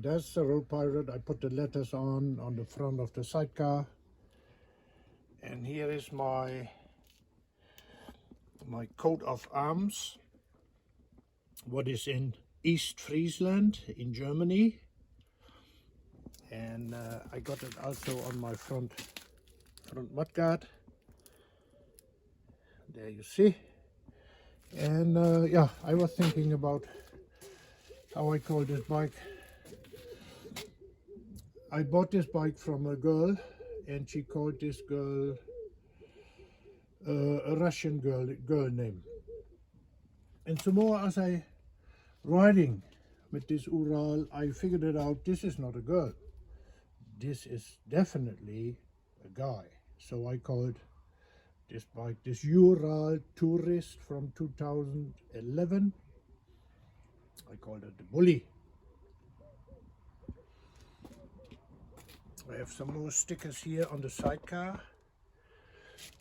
that's the Road Pirate. I put the letters on the front of the sidecar. And here is my coat of arms. What is in East Friesland in Germany. And I got it also on my front mudguard. There you see. And yeah, I was thinking about how I call this bike. I bought this bike from a girl, and she called this girl a Russian girl name. And so more as I riding with this Ural, I figured it out. This is not a girl. This is definitely a guy. So I called this bike this Ural Tourist from 2011. I called it the Bully. I have some more stickers here on the sidecar.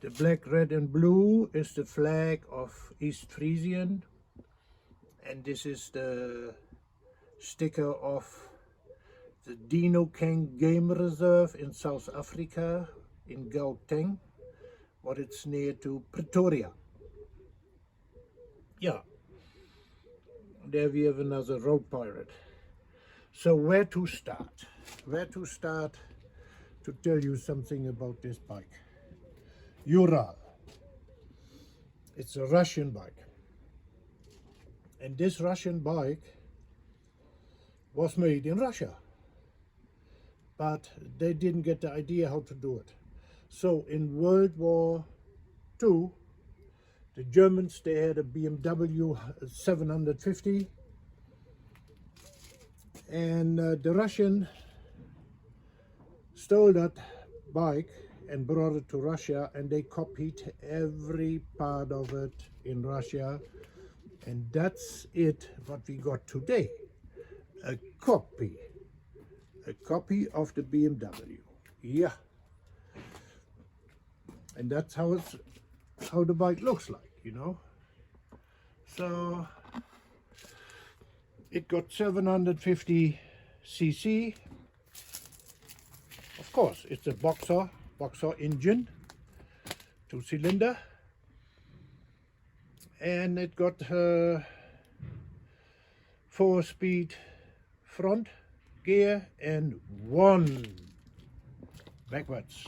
The black, red and blue is the flag of East Friesland. And this is the sticker of the Dino King Game Reserve in South Africa, in Gauteng, but it's near to Pretoria. Yeah, there we have another Road Pirate. So where to start? Where to start to tell you something about this bike? Ural. It's a Russian bike. And this Russian bike was made in Russia. But they didn't get the idea how to do it. So in World War II, the Germans, they had a BMW 750. And the Russian stole that bike and brought it to Russia, and they copied every part of it in Russia. And that's it, what we got today. A copy of the BMW. Yeah. And that's how the bike looks like, you know. So it got 750 cc. Of course, it's a boxer engine, 2-cylinder, and it got 4-speed front gear and 1 backwards.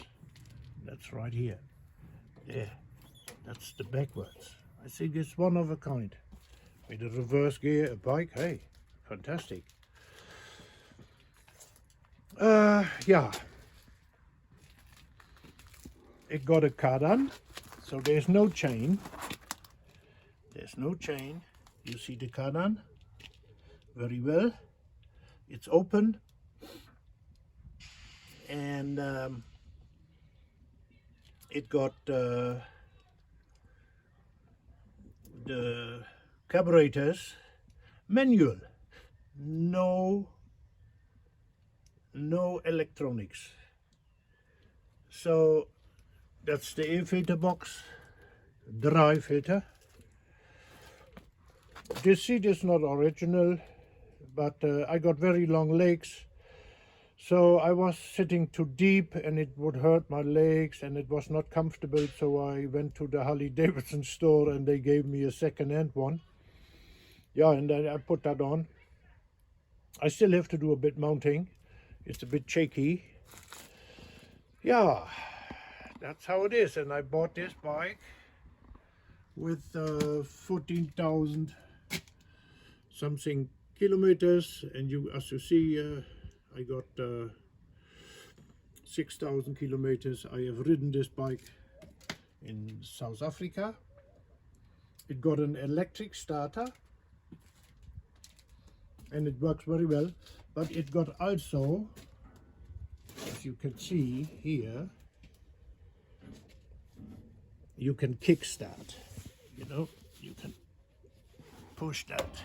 That's right here. Yeah, that's the backwards. I think it's one of a kind. With a reverse gear, a bike, hey, fantastic. Yeah. It got a cardan, so there's no chain. There's no chain. You see the cardan very well. It's open, and it got the carburetors manual. No electronics. So that's the air filter box, dry filter. This seat is not original, but I got very long legs, so I was sitting too deep and it would hurt my legs and it was not comfortable, so I went to the Harley Davidson store and they gave me a second-hand one. Yeah, and then I put that on. I still have to do a bit mounting. It's a bit shaky. Yeah, that's how it is. And I bought this bike with 14,000 something kilometers, and as you see, I got 6,000 kilometers. I have ridden this bike in South Africa. It got an electric starter and it works very well, but it got also, as you can see here, you can kickstart. You know, you can push that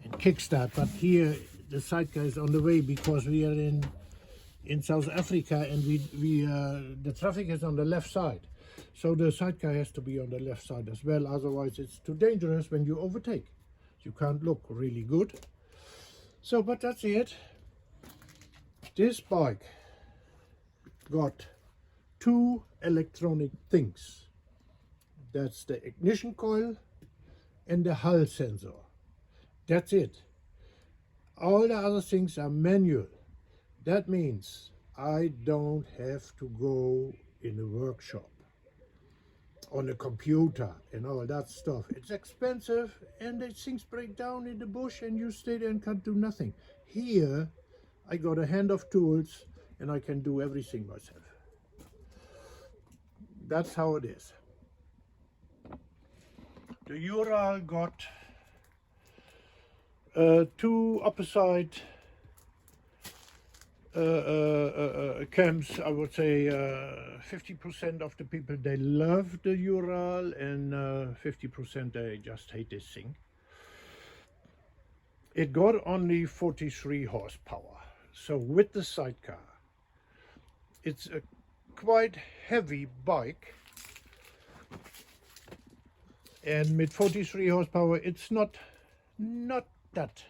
and kickstart, but here the sidecar is on the way because we are in South Africa, and the traffic is on the left side, so the sidecar has to be on the left side as well, otherwise it's too dangerous when you overtake. You can't look really good. So, but that's it. This bike got two electronic things. That's the ignition coil and the hull sensor. That's it. All the other things are manual. That means I don't have to go in a workshop on a computer and all that stuff. It's expensive and the things break down in the bush and you stay there and can't do nothing. Here I got a hand of tools and I can do everything myself. That's how it is. The Ural got two opposite camps. I would say 50% of the people, they love the Ural, and 50% they just hate this thing. It got only 43 horsepower, so with the sidecar it's a quite heavy bike, and with 43 horsepower it's not that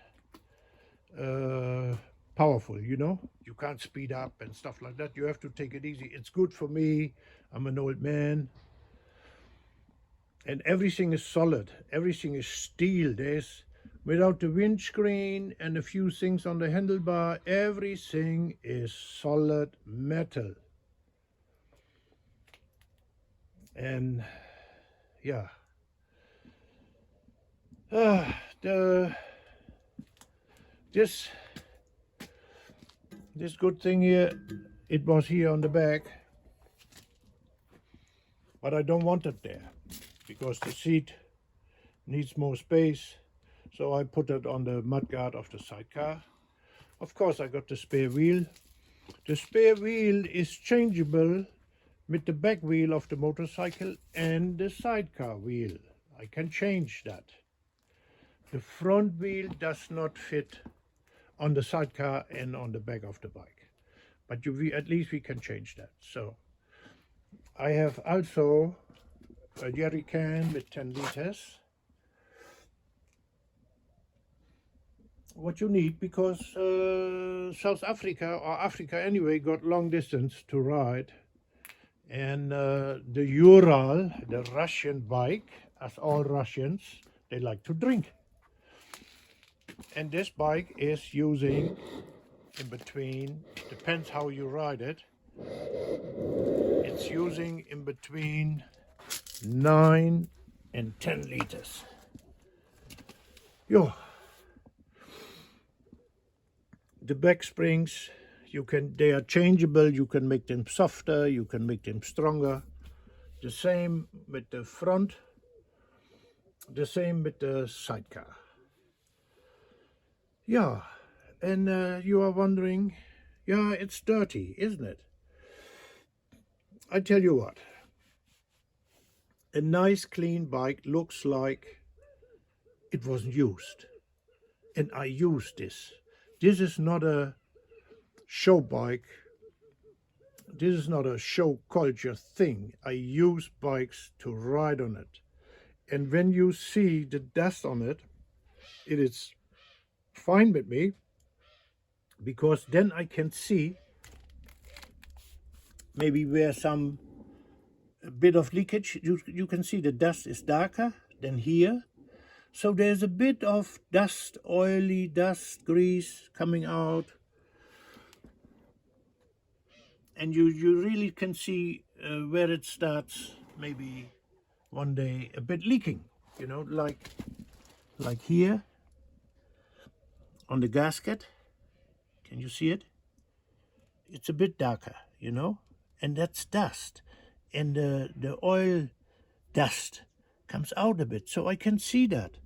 powerful, you know. You can't speed up and stuff like that. You have to take it easy. It's good for me. I'm an old man, and everything is solid. Everything is steel. There's, without the windscreen and a few things on the handlebar, everything is solid metal. And yeah, this good thing here, it was here on the back, but I don't want it there because the seat needs more space, so I put it on the mudguard of the sidecar. Of course I got the spare wheel. The spare wheel is changeable with the back wheel of the motorcycle and the sidecar wheel. I can change that. The front wheel does not fit on the sidecar and on the back of the bike, but at least we can change that. So I have also a jerry can with 10 liters. What you need, because South Africa, or Africa anyway, got long distance to ride, and the Ural, the Russian bike, as all Russians, they like to drink. And this bike is using in between, depends how you ride it, it's using in between 9 and 10 liters. Yo. The back springs, they are changeable. You can make them softer, you can make them stronger. The same with the front, the same with the sidecar. Yeah, and you are wondering, yeah, it's dirty, isn't it? I tell you what, a nice clean bike looks like it wasn't used. And I use this. This is not a show bike. This is not a show culture thing. I use bikes to ride on it. And when you see the dust on it, it is fine with me, because then I can see maybe where a bit of leakage. You can see the dust is darker than here. So there's a bit of dust, oily dust, grease coming out. And you really can see where it starts, maybe one day a bit leaking, you know, like here on the gasket. Can you see it? It's a bit darker, you know, and that's dust. And the oil dust comes out a bit, so I can see that.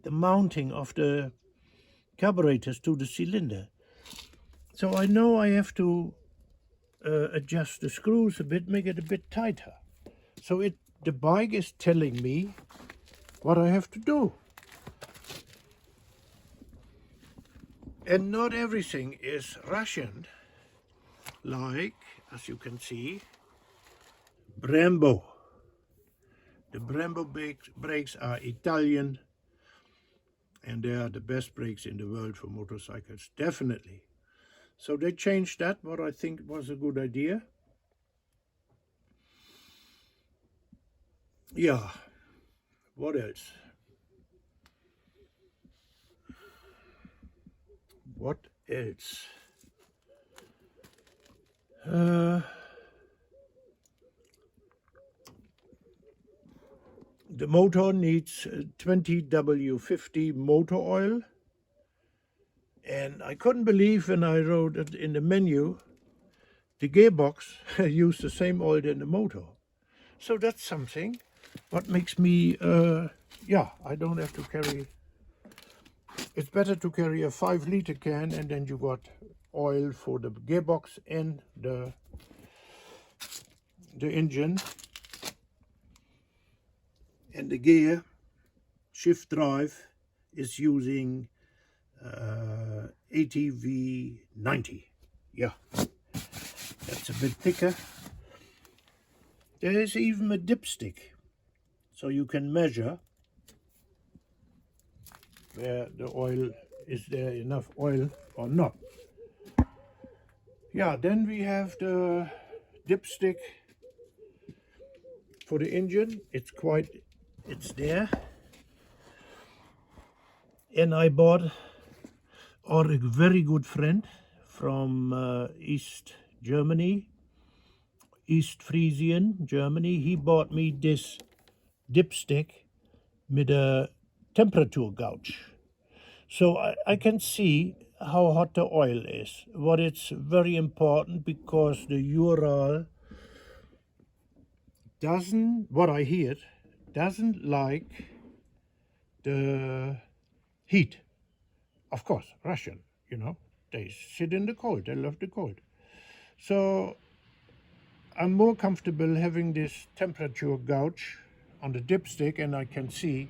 The mounting of the carburetors to the cylinder. So I know I have to adjust the screws a bit, make it a bit tighter. So the bike is telling me what I have to do. And not everything is Russian, like, as you can see, Brembo. The Brembo brakes are Italian, and they are the best brakes in the world for motorcycles, definitely. So they changed that, what I think was a good idea. Yeah, what else? What else? The motor needs 20W50 motor oil. And I couldn't believe when I wrote it in the menu, the gearbox used the same oil in the motor. So that's something. What makes me, yeah, I don't have to carry. It's better to carry a 5-liter can, and then you got oil for the gearbox and the engine. And the gear shift drive is using ATV 90. Yeah, that's a bit thicker. There is even a dipstick, so you can measure where the oil, is there enough oil or not. Yeah, then we have the dipstick for the engine. It's there. And I bought, or a very good friend from East Germany, East Frisian, Germany, he bought me this dipstick with a temperature gauge. So I can see how hot the oil is. What it's very important, because the Ural doesn't, what I hear, doesn't like the heat. Of course, Russian, you know, they sit in the cold, they love the cold. So I'm more comfortable having this temperature gauge on the dipstick, and I can see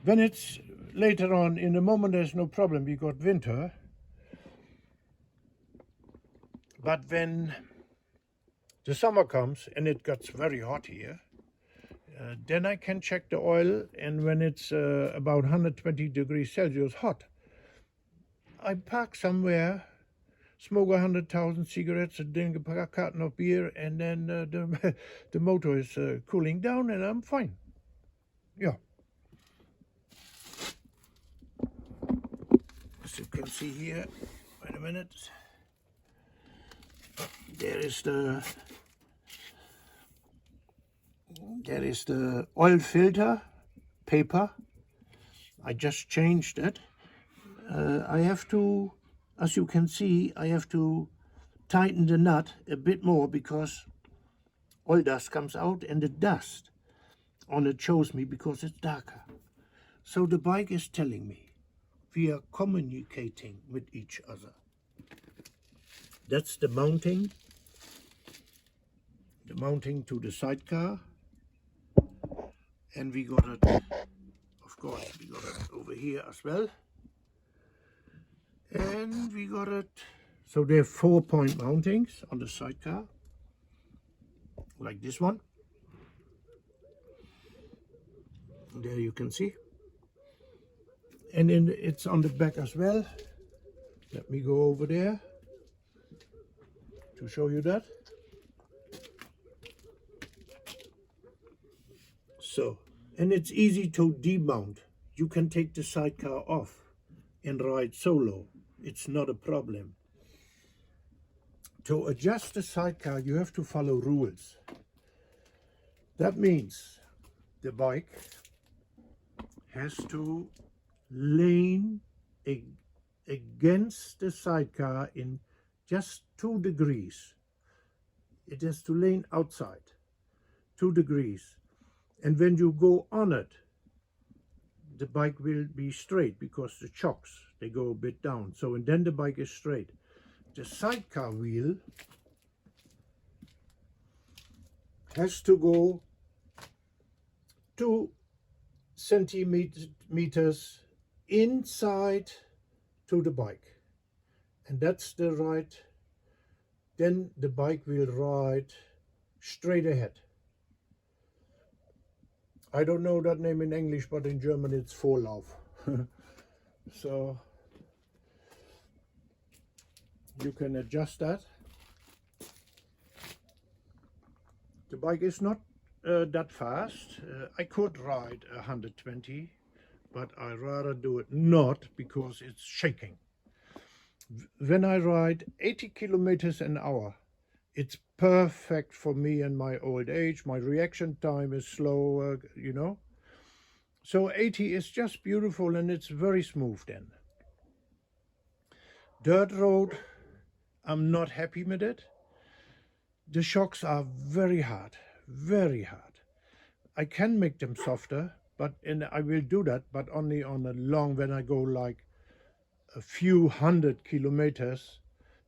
when it's later on in the moment there's no problem, we got winter. But when the summer comes and it gets very hot here, then I can check the oil, and when it's about 120 degrees Celsius hot, I park somewhere, smoke 100,000 cigarettes, drink a carton of beer, and then the motor is cooling down, and I'm fine. Yeah. As you can see here, wait a minute. There is the oil filter paper. I just changed it. I have to, as you can see, I have to tighten the nut a bit more, because oil dust comes out, and the dust on it shows me because it's darker. So the bike is telling me we are communicating with each other. That's the mounting to the sidecar. And we got it, of course, we got it over here as well. And we got it, so there are 4-point mountings on the sidecar, like this one. There you can see. And then it's on the back as well. Let me go over there to show you that. So, and it's easy to demount. You can take the sidecar off and ride solo. It's not a problem. To adjust the sidecar, you have to follow rules. That means the bike has to lean against the sidecar in just 2 degrees. It has to lean outside 2 degrees. And when you go on it, the bike will be straight, because the chocks, they go a bit down. So, and then the bike is straight. The sidecar wheel has to go 2 centimeters inside to the bike. And that's the right, then the bike will ride straight ahead. I don't know that name in English, but in German it's Vorlauf. So you can adjust that. The bike is not that fast. I could ride 120, but I rather do it not because it's shaking. When I ride 80 kilometers an hour, it's perfect for me and my old age. My reaction time is slower, you know. So 80 is just beautiful and it's very smooth then. Dirt road, I'm not happy with it. The shocks are very hard, very hard. I can make them softer, and I will do that, but only on a long, when I go like a few 100 kilometers,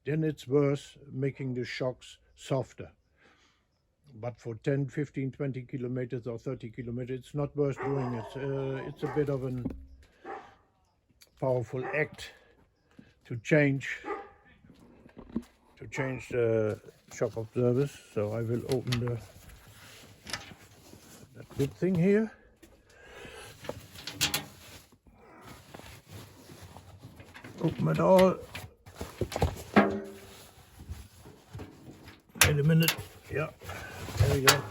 then it's worth making the shocks softer. But for 10, 15, 20 kilometers or 30 kilometers, it's not worth doing it. It's a bit of a powerful act to change the shock absorbers. So I will open that big thing here. Open it all. Wait a minute. Yeah, there we go.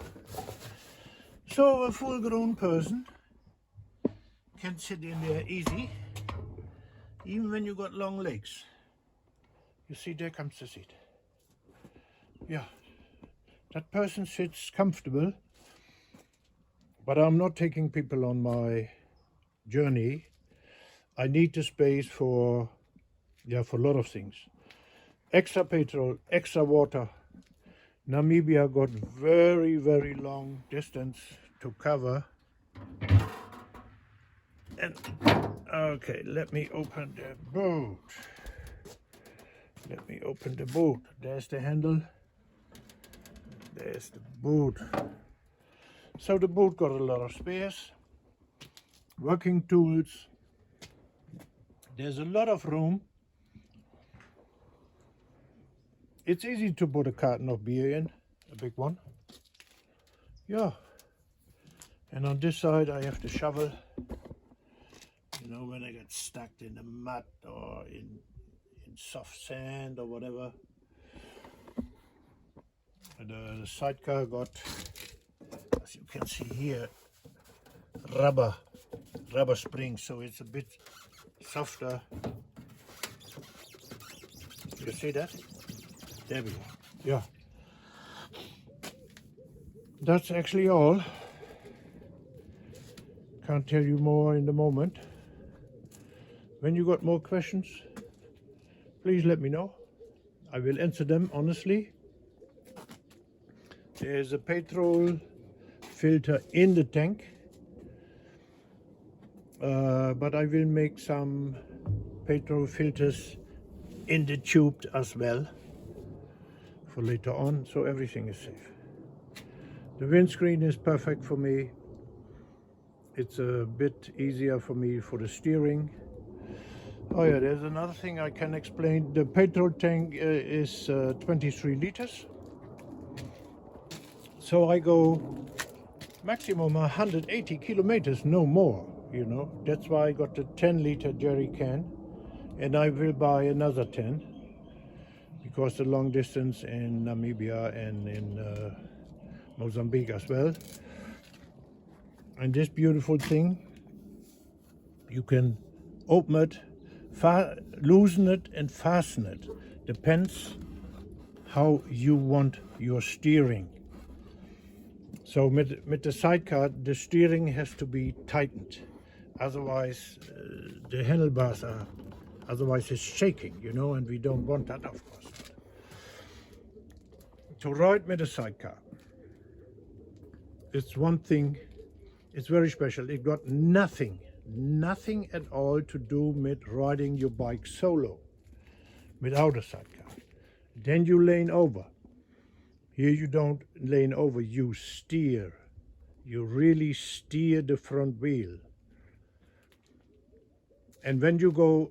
So a full-grown person can sit in there easy, even when you got long legs. You see, there comes the seat. Yeah, that person sits comfortable, but I'm not taking people on my journey. I need the space for a lot of things. Extra petrol, extra water. Namibia got very, very long distance to cover. And okay, let me open the boot. Let me open the boot. There's the handle. There's the boot. So the boot got a lot of space. Working tools. There's a lot of room. It's easy to put a carton of beer in, a big one. Yeah. And on this side I have the shovel. You know, when I get stuck in the mud or in soft sand or whatever. The sidecar got, as you can see here, rubber springs, so it's a bit softer. You see that? There we go. Yeah. That's actually all. Can't tell you more in the moment. When you got more questions, please let me know. I will answer them honestly. There's a petrol filter in the tank, but I will make some petrol filters in the tube as well for later on, so everything is safe. The windscreen is perfect for me. It's a bit easier for me for the steering. Oh yeah, there's another thing I can explain. The petrol tank is 23 liters. So I go maximum 180 kilometers, no more, you know. That's why I got the 10-liter jerry can, and I will buy another 10 because the long distance in Namibia and in Mozambique as well. And this beautiful thing, you can open it, loosen it and fasten it. Depends how you want your steering. So with the sidecar, the steering has to be tightened. Otherwise, the handlebars are, otherwise it's shaking, you know, and we don't want that, of course. To ride with a sidecar, it's one thing, it's very special. It got nothing at all to do with riding your bike solo without a sidecar. Then you lean over. Here you don't lean over, you steer. You really steer the front wheel. And when you go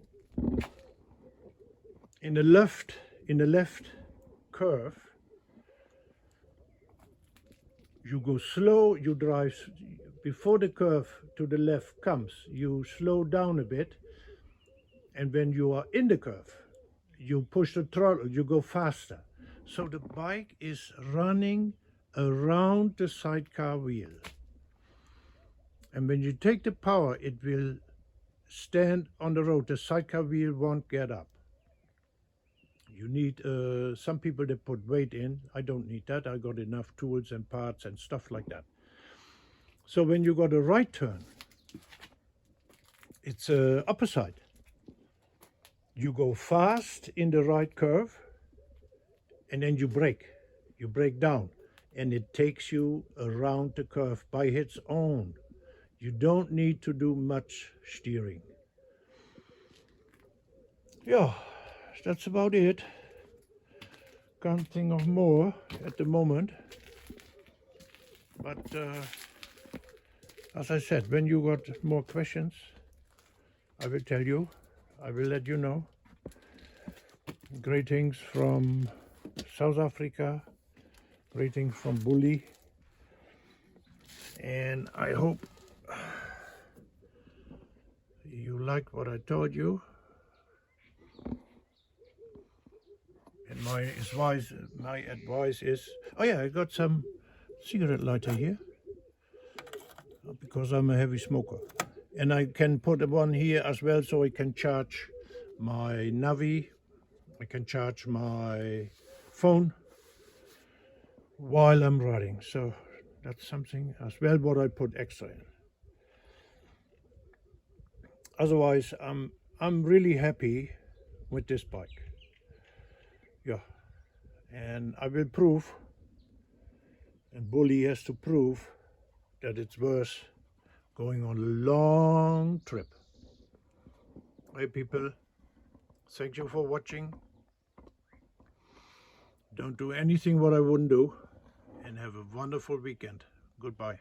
in the left curve, you go slow, you drive before the curve to the left comes, you slow down a bit, and when you are in the curve, you push the throttle, you go faster. So the bike is running around the sidecar wheel. And when you take the power, it will stand on the road. The sidecar wheel won't get up. You need some people that put weight in. I don't need that. I got enough tools and parts and stuff like that. So when you got a right turn, it's opposite. You go fast in the right curve, and then you brake. You brake down, and it takes you around the curve by its own. You don't need to do much steering. Yeah, that's about it. Can't think of more at the moment. But as I said, when you got more questions, I will tell you. I will let you know. Greetings from South Africa. Greetings from Bully. And I hope you like what I told you. And my advice is, oh yeah, I got some cigarette lighter here because I'm a heavy smoker. And I can put one here as well, so I can charge my Navi, I can charge my phone while I'm riding. So that's something as well what I put extra in. Otherwise, I'm really happy with this bike. Yeah, and I will prove, and Bully has to prove that it's worth going on a long trip. Hey people, thank you for watching. Don't do anything what I wouldn't do, and have a wonderful weekend. Goodbye.